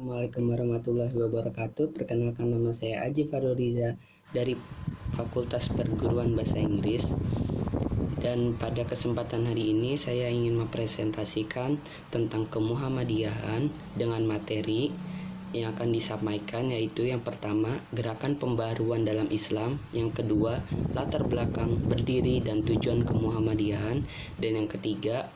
Assalamualaikum warahmatullahi wabarakatuh. Perkenalkan, nama saya Aji Faruriza dari Fakultas Perguruan Bahasa Inggris. Dan pada kesempatan hari ini saya ingin mempresentasikan tentang kemuhammadiyahan dengan materi yang akan disampaikan, yaitu yang pertama, gerakan pembaruan dalam Islam, yang kedua, latar belakang, berdiri dan tujuan kemuhammadiyahan, dan yang ketiga,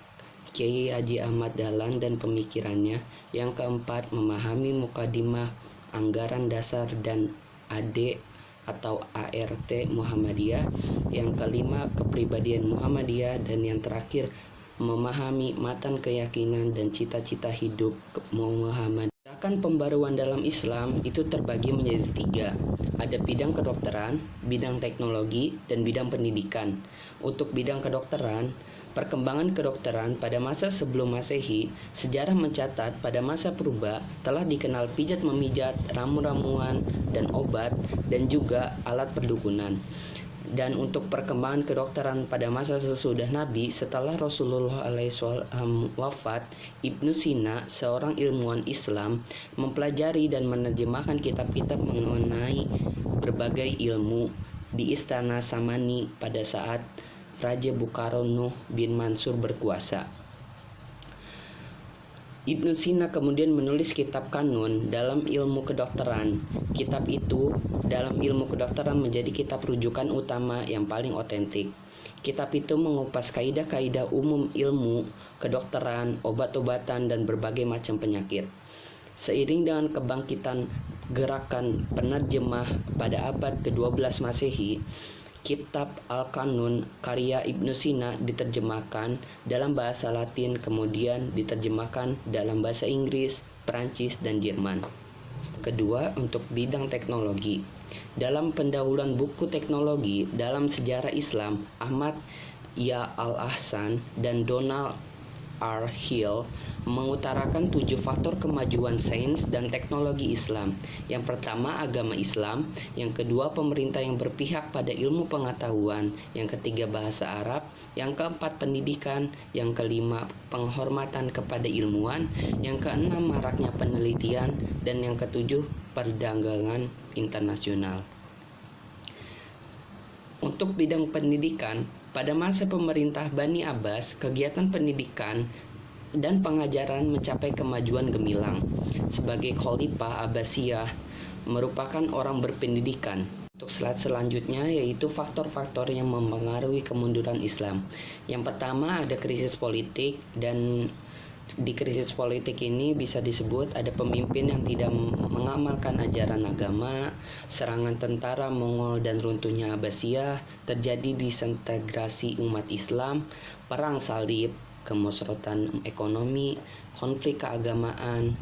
Kiai Haji Ahmad Dahlan dan pemikirannya. Yang keempat, memahami mukadimah, anggaran dasar dan AD atau ART Muhammadiyah. Yang kelima, kepribadian Muhammadiyah. Dan yang terakhir, memahami matan keyakinan dan cita-cita hidup Muhammadiyah. Gerakan pembaruan dalam Islam itu terbagi menjadi tiga. Ada bidang kedokteran, bidang teknologi, dan bidang pendidikan. Untuk bidang kedokteran, perkembangan kedokteran pada masa sebelum Masehi, sejarah mencatat pada masa purba telah dikenal pijat memijat, ramu-ramuan, dan obat, dan juga alat perdukunan. Dan untuk perkembangan kedokteran pada masa sesudah Nabi, setelah Rasulullah SAW wafat, Ibnu Sina, seorang ilmuwan Islam, mempelajari dan menerjemahkan kitab-kitab mengenai berbagai ilmu di Istana Samani pada saat Raja Bukhara Nuh bin Mansur berkuasa. Ibnu Sina kemudian menulis kitab kanun dalam ilmu kedokteran. Kitab itu dalam ilmu kedokteran menjadi kitab rujukan utama yang paling otentik. Kitab itu mengupas kaidah-kaidah umum ilmu kedokteran, obat-obatan, dan berbagai macam penyakit. Seiring dengan kebangkitan gerakan penerjemah pada abad ke-12 Masehi, Kitab Al-Kanun karya Ibnu Sina diterjemahkan dalam bahasa Latin, kemudian diterjemahkan dalam bahasa Inggris, Perancis, dan Jerman. Kedua, untuk bidang teknologi. Dalam pendahuluan buku teknologi dalam sejarah Islam, Ahmad Ya Al-Ahsan dan Donald R. Hill mengutarakan 7 faktor kemajuan sains dan teknologi Islam. Yang pertama, agama Islam. Yang kedua, pemerintah yang berpihak pada ilmu pengetahuan. Yang ketiga, bahasa Arab. Yang keempat, pendidikan. Yang kelima, penghormatan kepada ilmuwan. Yang keenam, maraknya penelitian. Dan yang ketujuh, perdagangan internasional. Untuk bidang pendidikan, pada masa pemerintah Bani Abbas, kegiatan pendidikan dan pengajaran mencapai kemajuan gemilang. Sebagai Khalifah Abbasiyah merupakan orang berpendidikan. Untuk slide selanjutnya, yaitu faktor-faktor yang mempengaruhi kemunduran Islam. Yang pertama, ada krisis politik, dan di krisis politik ini bisa disebut ada pemimpin yang tidak mengamalkan ajaran agama, serangan tentara Mongol dan runtuhnya Abbasiyah, terjadi disintegrasi umat Islam, perang salib, kemusrahan ekonomi, konflik keagamaan,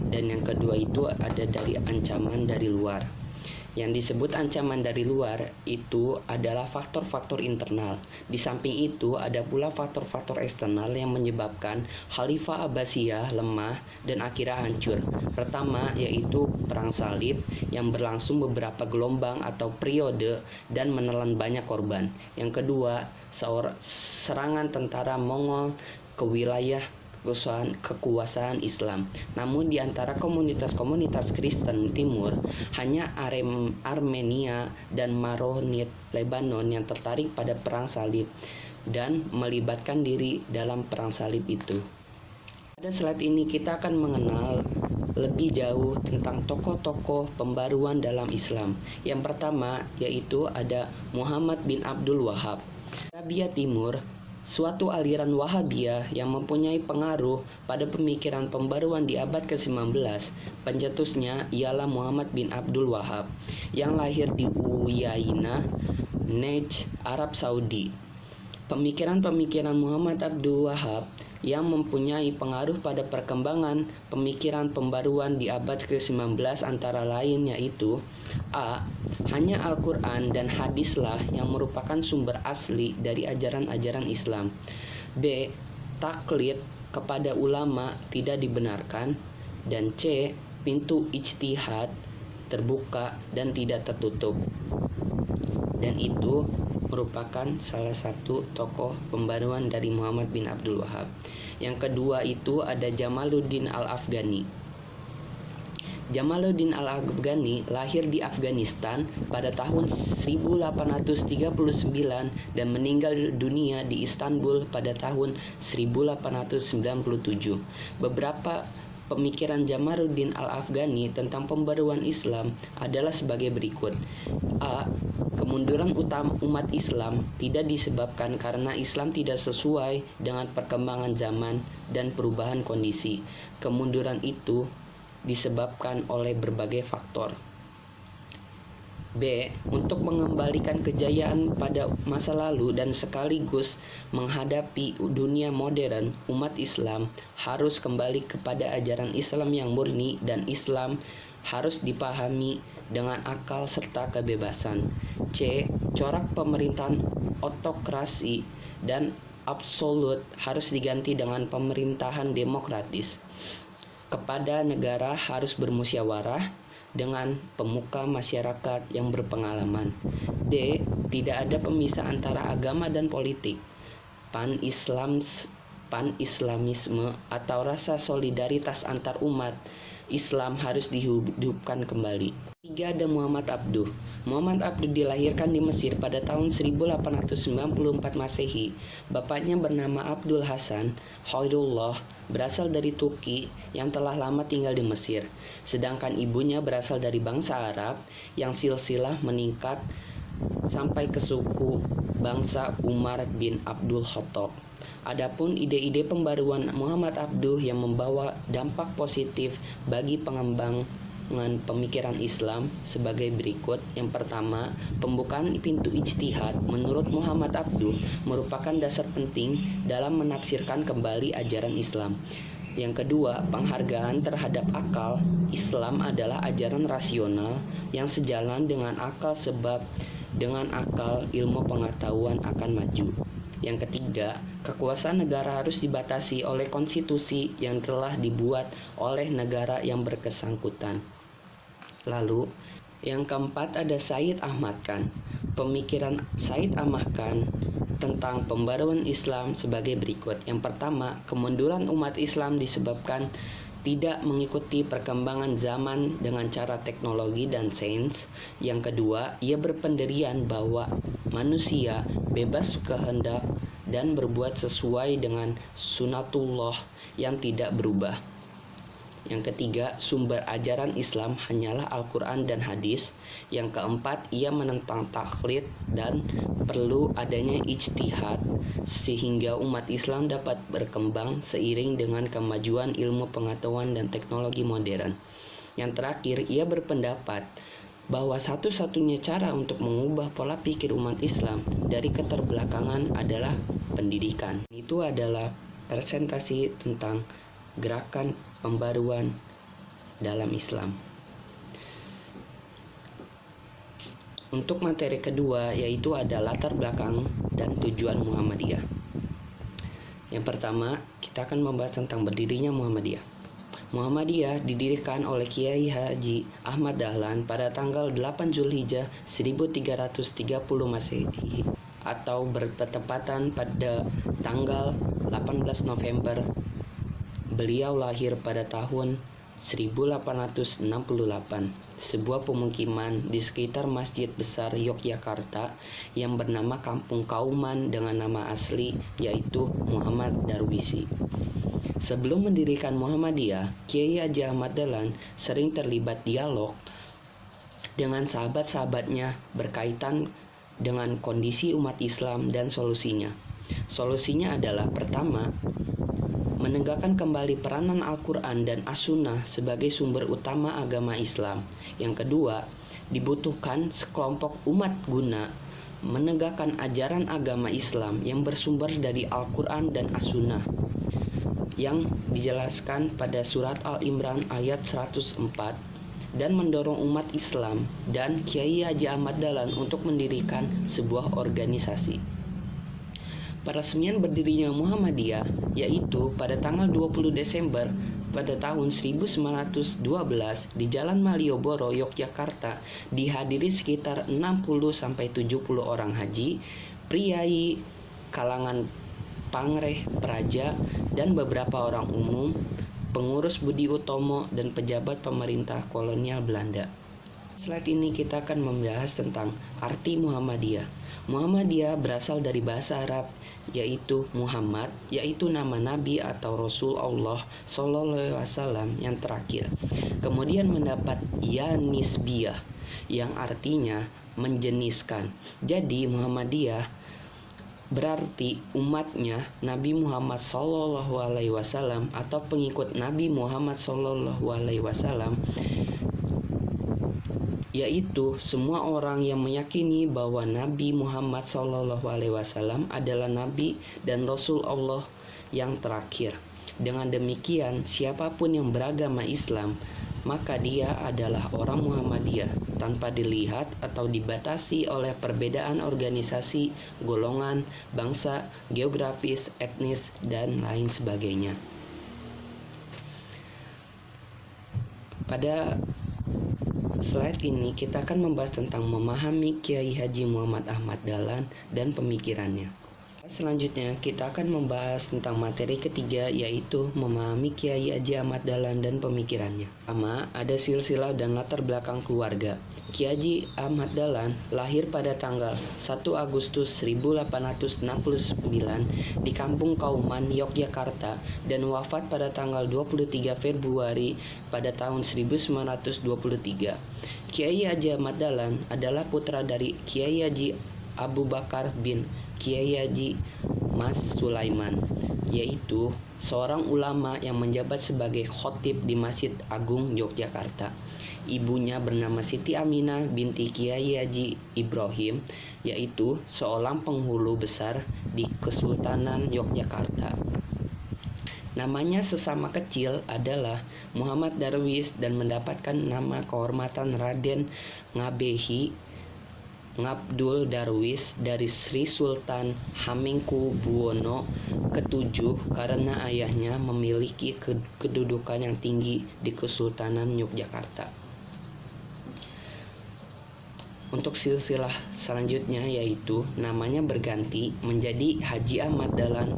dan yang kedua itu ada dari ancaman dari luar. Yang disebut ancaman dari luar itu adalah faktor-faktor internal. Di samping itu ada pula faktor-faktor eksternal yang menyebabkan Khalifah Abbasiyah lemah dan akhirnya hancur. Pertama, yaitu perang salib yang berlangsung beberapa gelombang atau periode dan menelan banyak korban. Yang kedua, serangan tentara Mongol ke wilayah kekuasaan Islam. Namun di antara komunitas-komunitas Kristen Timur, hanya Armenia dan Maronit Lebanon yang tertarik pada perang salib dan melibatkan diri dalam perang salib itu. Pada slide ini kita akan mengenal lebih jauh tentang tokoh-tokoh pembaruan dalam Islam. Yang pertama yaitu ada Muhammad bin Abdul Wahab. Arabia Timur, suatu aliran Wahabiyah yang mempunyai pengaruh pada pemikiran pembaruan di abad ke-19. Pencetusnya ialah Muhammad bin Abdul Wahab yang lahir di Uyainah, Najd, Arab Saudi. Pemikiran-pemikiran Muhammad Abdul Wahab yang mempunyai pengaruh pada perkembangan pemikiran pembaruan di abad ke-19 antara lain yaitu A. Hanya Al-Quran dan hadislah yang merupakan sumber asli dari ajaran-ajaran Islam. B. Taklid kepada ulama tidak dibenarkan. Dan C. Pintu ijtihad terbuka dan tidak tertutup. Dan itu merupakan salah satu tokoh pembaruan dari Muhammad bin Abdul Wahab. Yang kedua itu ada Jamaluddin Al-Afghani. Jamaluddin Al-Afghani lahir di Afghanistan pada tahun 1839 dan meninggal dunia di Istanbul pada tahun 1897. Beberapa pemikiran Jamaluddin Al-Afghani tentang pembaruan Islam adalah sebagai berikut. A. Kemunduran utama umat Islam tidak disebabkan karena Islam tidak sesuai dengan perkembangan zaman dan perubahan kondisi. Kemunduran itu disebabkan oleh berbagai faktor. B. Untuk mengembalikan kejayaan pada masa lalu dan sekaligus menghadapi dunia modern, umat Islam harus kembali kepada ajaran Islam yang murni dan Islam harus dipahami dengan akal serta kebebasan. C. Corak pemerintahan otokrasi dan absolut harus diganti dengan pemerintahan demokratis. Kepada negara harus bermusyawarah dengan pemuka masyarakat yang berpengalaman. D. Tidak ada pemisah antara agama dan politik. Pan-Islamisme atau rasa solidaritas antar umat Islam harus dihidupkan kembali. 3. Ada Muhammad Abduh. Muhammad Abduh dilahirkan di Mesir pada tahun 1894 Masehi. Bapaknya bernama Abdul Hasan Khairullah, berasal dari Turki yang telah lama tinggal di Mesir. Sedangkan ibunya berasal dari bangsa Arab yang silsilah meningkat sampai ke suku bangsa Umar bin Abdul Khattab. Adapun ide-ide pembaruan Muhammad Abduh yang membawa dampak positif bagi pengembangan pemikiran Islam sebagai berikut. Yang pertama, pembukaan pintu ijtihad menurut Muhammad Abduh merupakan dasar penting dalam menafsirkan kembali ajaran Islam. Yang kedua, penghargaan terhadap akal. Islam adalah ajaran rasional yang sejalan dengan akal, sebab dengan akal ilmu pengetahuan akan maju. Yang ketiga, kekuasaan negara harus dibatasi oleh konstitusi yang telah dibuat oleh negara yang bersangkutan. Lalu, yang keempat ada Said Ahmad Khan. Pemikiran Said Ahmad Khan tentang pembaruan Islam sebagai berikut. Yang pertama, kemunduran umat Islam disebabkan tidak mengikuti perkembangan zaman dengan cara teknologi dan sains. Yang kedua, ia berpendirian bahwa manusia bebas kehendak dan berbuat sesuai dengan sunatullah yang tidak berubah. Yang ketiga, sumber ajaran Islam hanyalah Al-Quran dan hadis. Yang keempat, ia menentang taklid dan perlu adanya ijtihad sehingga umat Islam dapat berkembang seiring dengan kemajuan ilmu pengetahuan dan teknologi modern. Yang terakhir, ia berpendapat bahwa satu-satunya cara untuk mengubah pola pikir umat Islam dari keterbelakangan adalah pendidikan. Itu adalah presentasi tentang gerakan pembaruan dalam Islam. Untuk materi kedua yaitu ada latar belakang dan tujuan Muhammadiyah. Yang pertama, kita akan membahas tentang berdirinya Muhammadiyah. Muhammadiyah didirikan oleh Kiai Haji Ahmad Dahlan pada tanggal 8 Zulhijjah 1330 Masehi atau bertepatan pada tanggal 18 November. Beliau lahir pada tahun 1868, sebuah pemukiman di sekitar Masjid Besar Yogyakarta yang bernama Kampung Kauman dengan nama asli yaitu Muhammad Darwisi. Sebelum mendirikan Muhammadiyah, Kiai Haji Ahmad Dahlan sering terlibat dialog dengan sahabat-sahabatnya berkaitan dengan kondisi umat Islam dan solusinya. Solusinya adalah pertama, menegakkan kembali peranan Al-Quran dan As-Sunnah sebagai sumber utama agama Islam. Yang kedua, dibutuhkan sekelompok umat guna menegakkan ajaran agama Islam yang bersumber dari Al-Quran dan As-Sunnah yang dijelaskan pada surat Al-Imran ayat 104 dan mendorong umat Islam dan Kiai Haji Ahmad Dahlan untuk mendirikan sebuah organisasi. Peresmian berdirinya Muhammadiyah yaitu pada tanggal 20 Desember pada tahun 1912 di Jalan Malioboro, Yogyakarta dihadiri sekitar 60-70 orang haji, priai, kalangan pangreh, praja, dan beberapa orang umum pengurus Budi Utomo, dan pejabat pemerintah kolonial Belanda. Slide ini kita akan membahas tentang arti Muhammadiyah. Muhammadiyah berasal dari bahasa Arab, yaitu Muhammad, yaitu nama Nabi atau Rasul Allah Sallallahu Alaihi Wasallam yang terakhir. Kemudian mendapat ya nisbiyah, yang artinya menjeniskan. Jadi Muhammadiyah berarti umatnya Nabi Muhammad Sallallahu Alaihi Wasallam atau pengikut Nabi Muhammad Sallallahu Alaihi Wasallam, yaitu semua orang yang meyakini bahwa Nabi Muhammad SAW adalah Nabi dan Rasul Allah yang terakhir. Dengan demikian, siapapun yang beragama Islam, maka dia adalah orang Muhammadiyah tanpa dilihat atau dibatasi oleh perbedaan organisasi, golongan, bangsa, geografis, etnis, dan lain sebagainya. Pada slide ini kita akan membahas tentang memahami Kiai Haji Muhammad Ahmad Dahlan dan pemikirannya. Selanjutnya kita akan membahas tentang materi ketiga, yaitu memahami Kiai Haji Ahmad Dahlan dan pemikirannya. Pertama, ada silsilah dan latar belakang keluarga. Kiai Haji Ahmad Dahlan lahir pada tanggal 1 Agustus 1869 di Kampung Kauman, Yogyakarta, dan wafat pada tanggal 23 Februari pada tahun 1923. Kiai Haji Ahmad Dahlan adalah putra dari Kiai Haji Abu Bakar bin Kiai Haji Mas Sulaiman, yaitu seorang ulama yang menjabat sebagai khotib di Masjid Agung Yogyakarta. Ibunya bernama Siti Aminah binti Kiai Haji Ibrahim, yaitu seorang penghulu besar di Kesultanan Yogyakarta. Namanya sesama kecil adalah Muhammad Darwis dan mendapatkan nama kehormatan Raden Ngabehi Ngabdul Darwis dari Sri Sultan Hamengkubuwono ke-7 karena ayahnya memiliki kedudukan yang tinggi di Kesultanan Yogyakarta. Untuk silsilah selanjutnya, yaitu namanya berganti menjadi Haji Ahmad Dahlan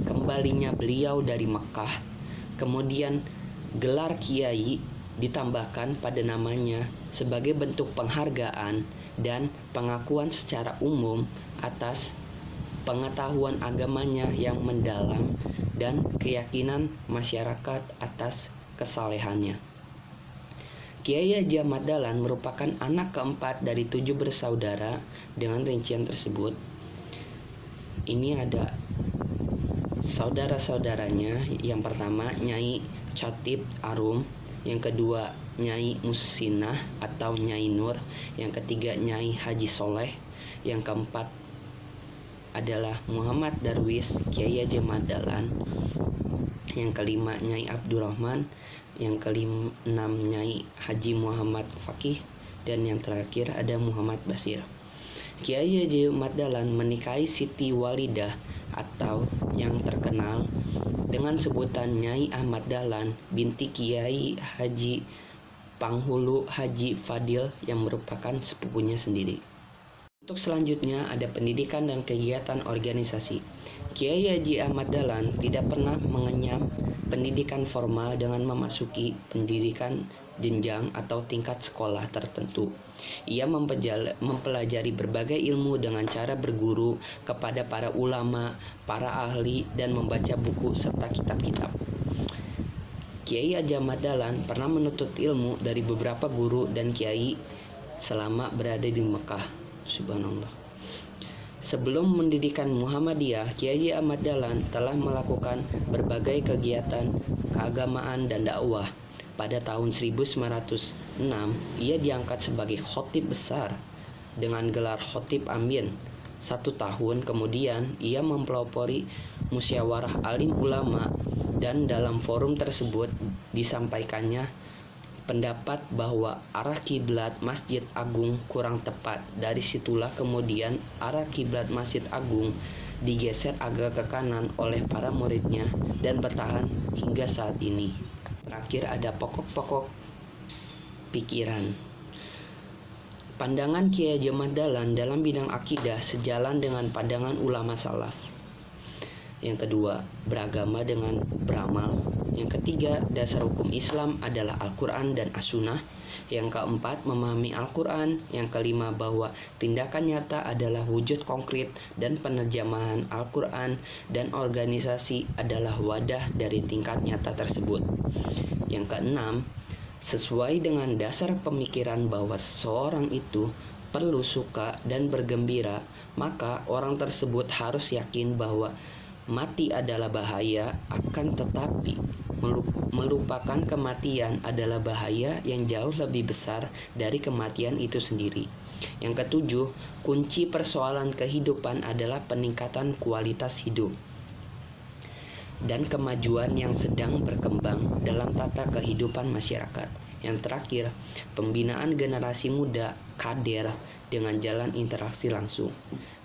kembalinya beliau dari Mekah. Kemudian gelar Kiai ditambahkan pada namanya sebagai bentuk penghargaan dan pengakuan secara umum atas pengetahuan agamanya yang mendalam dan keyakinan masyarakat atas kesalehannya. Kiai Haji Ahmad Dahlan merupakan anak keempat dari 7 bersaudara. Dengan rincian tersebut, ini ada saudara-saudaranya. Yang pertama Nyai Chatib Arum, yang kedua Nyai Musinah atau Nyai Nur, yang ketiga Nyai Haji Soleh, yang keempat adalah Muhammad Darwis Kiai Haji Ahmad Dahlan, yang kelima Nyai Abdurrahman, yang keenam Nyai Haji Muhammad Fakih, dan yang terakhir ada Muhammad Basir. Kiai Haji Ahmad Dahlan menikahi Siti Walidah atau yang terkenal dengan sebutan Nyai Ahmad Dahlan binti Kiai Haji Panghulu Haji Fadil yang merupakan sepupunya sendiri. Untuk selanjutnya ada pendidikan dan kegiatan organisasi. Kiai Haji Ahmad Dahlan tidak pernah mengenyam pendidikan formal dengan memasuki pendidikan jenjang atau tingkat sekolah tertentu. Ia mempelajari berbagai ilmu dengan cara berguru kepada para ulama, para ahli, dan membaca buku serta kitab-kitab. Kiai Haji Ahmad Dahlan pernah menuntut ilmu dari beberapa guru dan kiai selama berada di Mekah. Subhanallah. Sebelum mendirikan Muhammadiyah, Kiai Haji Ahmad Dahlan telah melakukan berbagai kegiatan keagamaan dan dakwah. Pada tahun 1906, ia diangkat sebagai khotib besar dengan gelar khotib amin. 1 tahun kemudian, ia mempelopori musyawarah alim ulama, dan dalam forum tersebut disampaikannya pendapat bahwa arah kiblat Masjid Agung kurang tepat. Dari situlah kemudian arah kiblat Masjid Agung digeser agak ke kanan oleh para muridnya dan bertahan hingga saat ini. Terakhir ada pokok-pokok pikiran. Pandangan Kiai Haji Ahmad Dahlan dalam bidang akidah sejalan dengan pandangan ulama salaf. Yang kedua, beragama dengan beramal. Yang ketiga, dasar hukum Islam adalah Al-Quran dan As-Sunnah. Yang keempat, memahami Al-Quran. Yang kelima, bahwa tindakan nyata adalah wujud konkret dan penerjemahan Al-Quran, dan organisasi adalah wadah dari tingkat nyata tersebut. Yang keenam, sesuai dengan dasar pemikiran bahwa seseorang itu perlu suka dan bergembira, maka orang tersebut harus yakin bahwa mati adalah bahaya, akan tetapi melupakan kematian adalah bahaya yang jauh lebih besar dari kematian itu sendiri. Yang ketujuh, kunci persoalan kehidupan adalah peningkatan kualitas hidup dan kemajuan yang sedang berkembang dalam tata kehidupan masyarakat. Yang terakhir, pembinaan generasi muda kader dengan jalan interaksi langsung.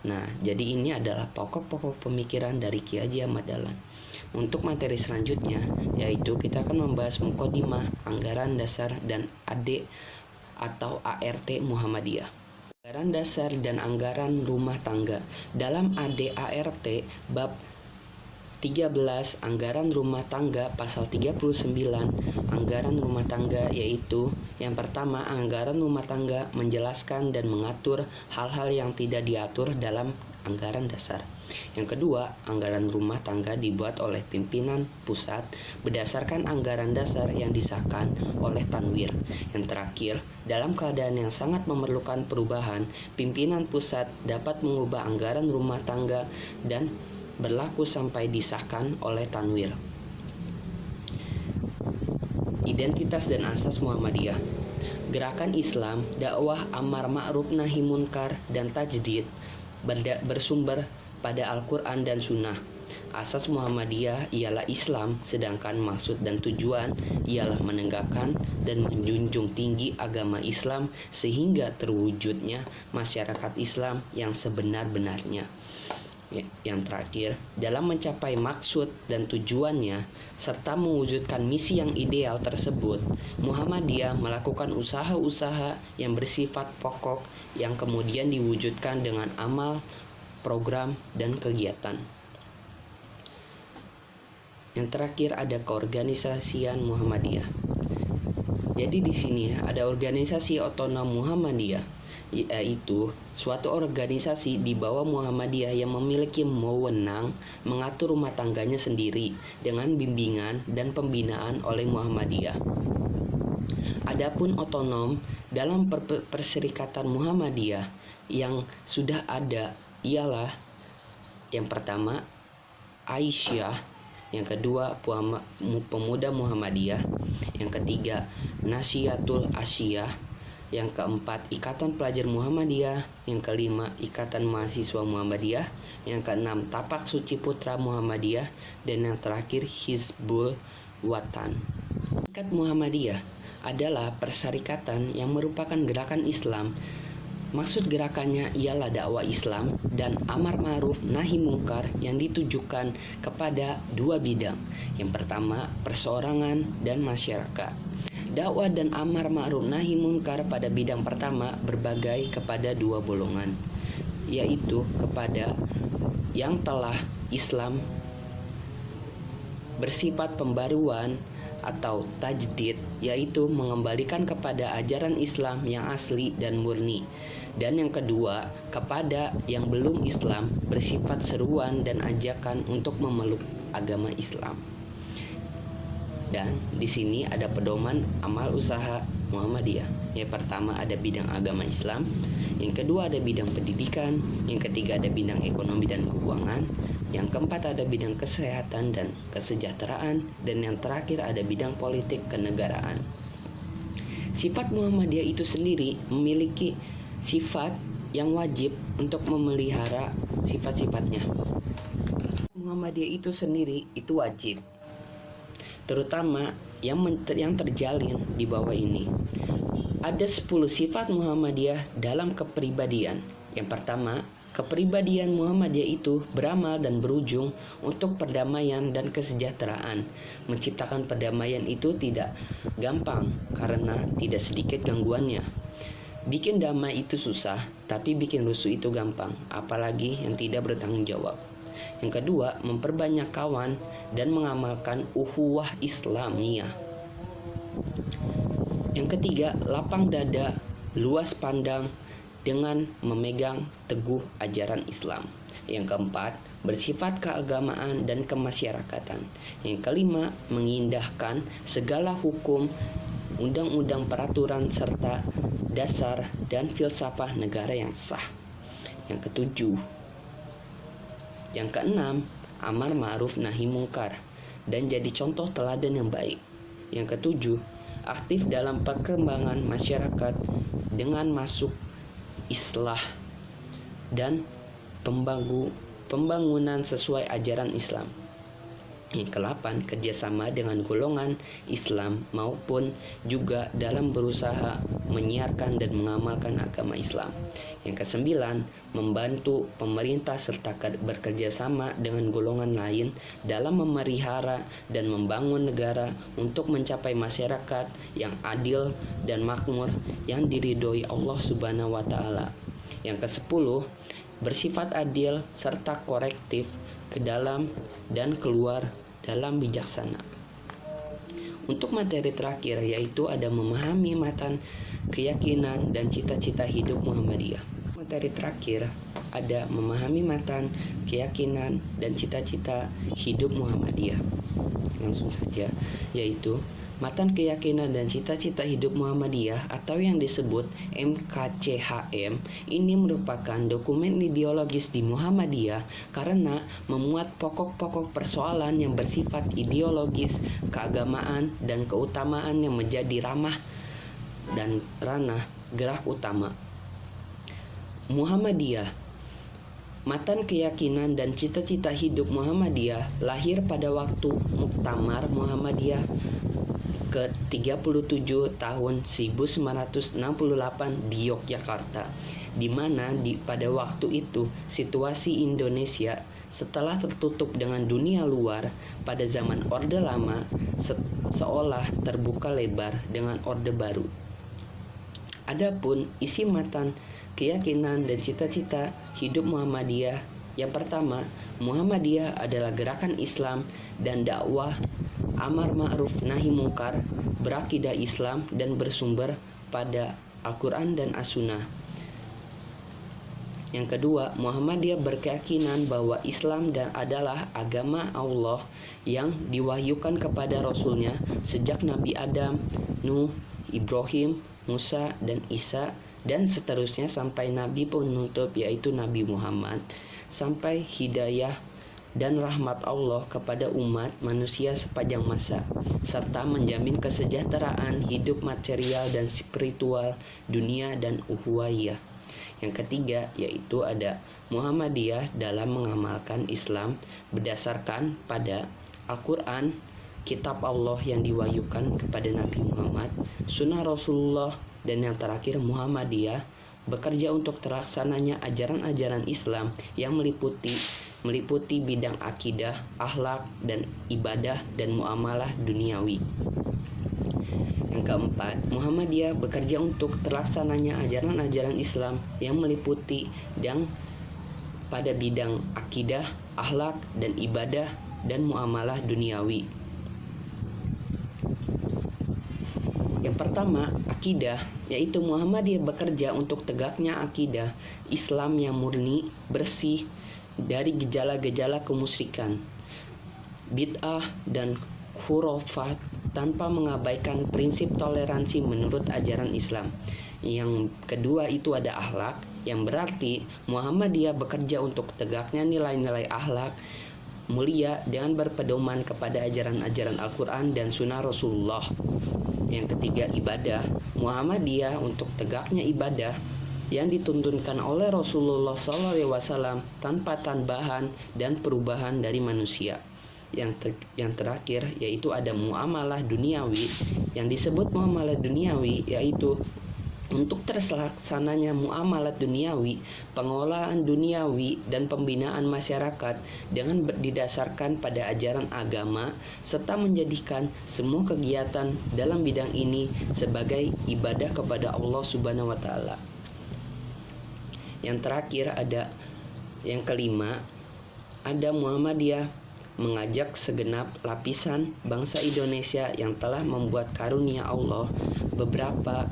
Nah, jadi ini adalah pokok-pokok pemikiran dari Ki Haji Ahmad Dahlan. Untuk materi selanjutnya, yaitu kita akan membahas Muqaddimah, Anggaran Dasar, dan AD atau ART Muhammadiyah. Anggaran Dasar dan Anggaran Rumah Tangga. Dalam AD ART bab 13 Anggaran Rumah Tangga pasal 39 Anggaran Rumah Tangga, yaitu yang pertama, anggaran rumah tangga menjelaskan dan mengatur hal-hal yang tidak diatur dalam anggaran dasar. Yang kedua, anggaran rumah tangga dibuat oleh pimpinan pusat berdasarkan anggaran dasar yang disahkan oleh Tanwir. Yang terakhir, dalam keadaan yang sangat memerlukan perubahan, pimpinan pusat dapat mengubah anggaran rumah tangga dan berlaku sampai disahkan oleh Tanwir. Identitas dan asas Muhammadiyah. Gerakan Islam, dakwah amar ma'ruf nahi munkar dan tajdid bersumber pada Al-Quran dan Sunnah. Asas Muhammadiyah ialah Islam, sedangkan maksud dan tujuan ialah menegakkan dan menjunjung tinggi agama Islam sehingga terwujudnya masyarakat Islam yang sebenar-benarnya. Yang terakhir, dalam mencapai maksud dan tujuannya serta mewujudkan misi yang ideal tersebut, Muhammadiyah melakukan usaha-usaha yang bersifat pokok yang kemudian diwujudkan dengan amal, program, dan kegiatan. Yang terakhir ada keorganisasian Muhammadiyah. Jadi di sini ada organisasi otonom Muhammadiyah, yaitu suatu organisasi di bawah Muhammadiyah yang memiliki wewenang mengatur rumah tangganya sendiri dengan bimbingan dan pembinaan oleh Muhammadiyah. Adapun otonom dalam perserikatan Muhammadiyah yang sudah ada ialah yang pertama Aisyah, yang kedua Pemuda Muhammadiyah, yang ketiga Nasihatul Asyiyah, yang keempat Ikatan Pelajar Muhammadiyah, yang kelima Ikatan Mahasiswa Muhammadiyah, yang keenam Tapak Suci Putra Muhammadiyah, dan yang terakhir Hizbul Watan. Ikat Muhammadiyah adalah perserikatan yang merupakan gerakan Islam. Maksud gerakannya ialah dakwah Islam dan amar ma'ruf nahi mungkar yang ditujukan kepada dua bidang. Yang pertama, perseorangan dan masyarakat. Dakwah dan amar ma'ruf nahi mungkar pada bidang pertama berbagai kepada dua golongan, yaitu kepada yang telah Islam bersifat pembaruan atau tajdid, yaitu mengembalikan kepada ajaran Islam yang asli dan murni. Dan yang kedua, kepada yang belum Islam bersifat seruan dan ajakan untuk memeluk agama Islam. Dan di sini ada pedoman amal usaha Muhammadiyah. Yang pertama ada bidang agama Islam, yang kedua ada bidang pendidikan, yang ketiga ada bidang ekonomi dan keuangan, yang keempat ada bidang kesehatan dan kesejahteraan, dan yang terakhir ada bidang politik kenegaraan. Sifat Muhammadiyah itu sendiri memiliki sifat yang wajib untuk memelihara sifat-sifatnya. Muhammadiyah itu sendiri itu wajib, terutama yang terjalin di bawah ini. Ada 10 sifat Muhammadiyah dalam kepribadian. Yang pertama, kepribadian Muhammadiyah itu beramal dan berujung untuk perdamaian dan kesejahteraan. Menciptakan perdamaian itu tidak gampang karena tidak sedikit gangguannya. Bikin damai itu susah, tapi bikin rusuh itu gampang, apalagi yang tidak bertanggung jawab. Yang kedua, memperbanyak kawan dan mengamalkan ukhuwah Islamiyah. Yang ketiga, lapang dada, luas pandang dengan memegang teguh ajaran Islam. Yang keempat, bersifat keagamaan dan kemasyarakatan. Yang kelima, mengindahkan segala hukum, undang-undang, peraturan, serta dasar dan filsafat negara yang sah. Yang ketujuh, yang keenam, amar ma'ruf nahi mungkar dan jadi contoh teladan yang baik. Yang ketujuh, aktif dalam perkembangan masyarakat dengan masuk islah dan pembangunan sesuai ajaran Islam. Yang kedelapan, kerjasama dengan golongan Islam maupun juga dalam berusaha menyiarkan dan mengamalkan agama Islam. Yang kesembilan, membantu pemerintah serta bekerjasama dengan golongan lain dalam memelihara dan membangun negara untuk mencapai masyarakat yang adil dan makmur yang diridhoi Allah Subhanahu wa Ta'ala. Yang kesepuluh, bersifat adil serta korektif ke dalam dan keluar dalam bijaksana. Untuk materi terakhir yaitu ada memahami matan keyakinan dan cita-cita hidup Muhammadiyah. Materi terakhir ada memahami matan keyakinan dan cita-cita hidup Muhammadiyah. Langsung saja, yaitu matan keyakinan dan cita-cita hidup Muhammadiyah atau yang disebut MKCHM ini merupakan dokumen ideologis di Muhammadiyah karena memuat pokok-pokok persoalan yang bersifat ideologis, keagamaan, dan keutamaan yang menjadi ramah dan ranah gerak utama Muhammadiyah. Matan keyakinan dan cita-cita hidup Muhammadiyah lahir pada waktu Muktamar Muhammadiyah ke-37 tahun 1968 di Yogyakarta, di mana pada waktu itu situasi Indonesia setelah tertutup dengan dunia luar pada zaman Orde Lama seolah terbuka lebar dengan Orde Baru. Adapun isi matan keyakinan dan cita-cita hidup Muhammadiyah, yang pertama, Muhammadiyah adalah gerakan Islam dan dakwah amar ma'ruf nahi mungkar, berakidah Islam dan bersumber pada Al-Quran dan As-Sunnah. Yang kedua, Muhammadiyah berkeyakinan bahwa Islam adalah agama Allah yang diwahyukan kepada Rasulnya sejak Nabi Adam, Nuh, Ibrahim, Musa, dan Isa, dan seterusnya sampai Nabi penutup yaitu Nabi Muhammad, sampai hidayah dan rahmat Allah kepada umat manusia sepanjang masa, serta menjamin kesejahteraan hidup material dan spiritual dunia dan ukhuwah. Yang ketiga yaitu ada Muhammadiyah dalam mengamalkan Islam berdasarkan pada Al-Quran, kitab Allah yang diwahyukan kepada Nabi Muhammad, sunnah Rasulullah, dan yang terakhir Muhammadiyah bekerja untuk terlaksananya ajaran-ajaran Islam yang meliputi bidang akidah, akhlak, dan ibadah dan muamalah duniawi. Yang keempat, Muhammadiyah bekerja untuk terlaksananya ajaran-ajaran Islam yang meliputi yang pada bidang akidah, akhlak, dan ibadah dan muamalah duniawi. Yang pertama, akidah, yaitu Muhammadiyah bekerja untuk tegaknya akidah Islam yang murni, bersih dari gejala-gejala kemusyrikan, bid'ah, dan khurafat tanpa mengabaikan prinsip toleransi menurut ajaran Islam. Yang kedua itu ada akhlak, yang berarti Muhammadiyah bekerja untuk tegaknya nilai-nilai akhlak mulia dengan berpedoman kepada ajaran-ajaran Al-Quran dan Sunnah Rasulullah. Yang ketiga ibadah, Muhammadiyah untuk tegaknya ibadah yang dituntunkan oleh Rasulullah SAW tanpa tambahan dan perubahan dari manusia. Yang terakhir yaitu ada muamalah duniawi, yang disebut muamalah duniawi yaitu untuk terlaksananya muamalat duniawi, pengolahan duniawi, dan pembinaan masyarakat dengan didasarkan pada ajaran agama, serta menjadikan semua kegiatan dalam bidang ini sebagai ibadah kepada Allah Subhanahu wa Ta'ala. Yang terakhir ada yang kelima, ada Muhammadiyah mengajak segenap lapisan bangsa Indonesia yang telah membuat karunia Allah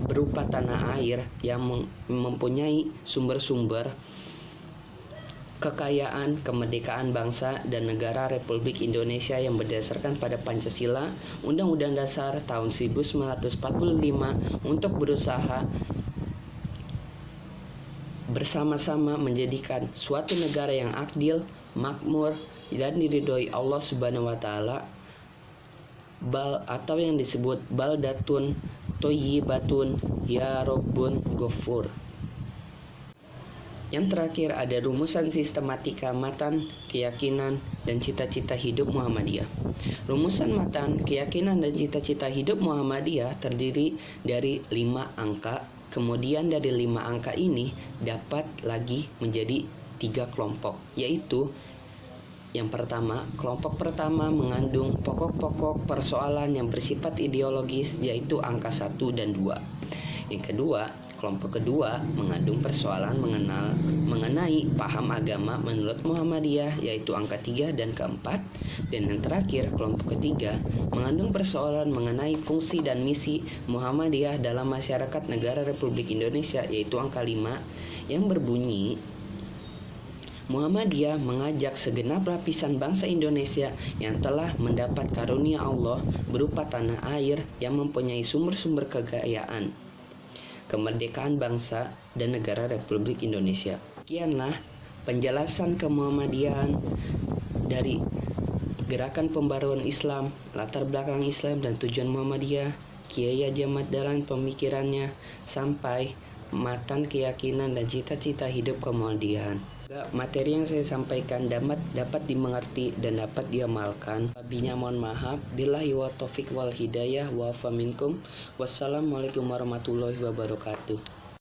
berupa tanah air yang mempunyai sumber-sumber kekayaan, kemerdekaan bangsa dan negara Republik Indonesia yang berdasarkan pada Pancasila, Undang-Undang Dasar tahun 1945 untuk berusaha bersama-sama menjadikan suatu negara yang adil, makmur, dan diridhoi Allah Subhanahu wa taala, atau yang disebut baldatun thayyibatun ya Rabbun Ghafur. Yang terakhir ada rumusan sistematika matan, keyakinan, dan cita-cita hidup Muhammadiyah. Rumusan matan, keyakinan, dan cita-cita hidup Muhammadiyah terdiri dari 5 angka. Kemudian dari 5 angka ini dapat lagi menjadi 3 kelompok, yaitu yang pertama, kelompok pertama mengandung pokok-pokok persoalan yang bersifat ideologis, yaitu angka 1 dan 2. Yang kedua, kelompok kedua mengandung persoalan mengenai paham agama menurut Muhammadiyah, yaitu angka 3 dan keempat. Dan yang terakhir, kelompok ketiga mengandung persoalan mengenai fungsi dan misi Muhammadiyah dalam masyarakat negara Republik Indonesia, yaitu angka 5, yang berbunyi Muhammadiyah mengajak segenap lapisan bangsa Indonesia yang telah mendapat karunia Allah berupa tanah air yang mempunyai sumber-sumber kekayaan, kemerdekaan bangsa dan negara Republik Indonesia. Sekianlah penjelasan kemuhammadiyahan dari gerakan pembaruan Islam, latar belakang Islam dan tujuan Muhammadiyah, Kiai Haji Ahmad Dahlan pemikirannya, sampai matan keyakinan dan cita-cita hidup kemuhammadiyahan. Materi yang saya sampaikan dapat dimengerti dan dapat diamalkan. Wabinya mohon maaf. Billahi wa taufiq wal hidayah wa afa minkum. Wassalamualaikum warahmatullahi wabarakatuh.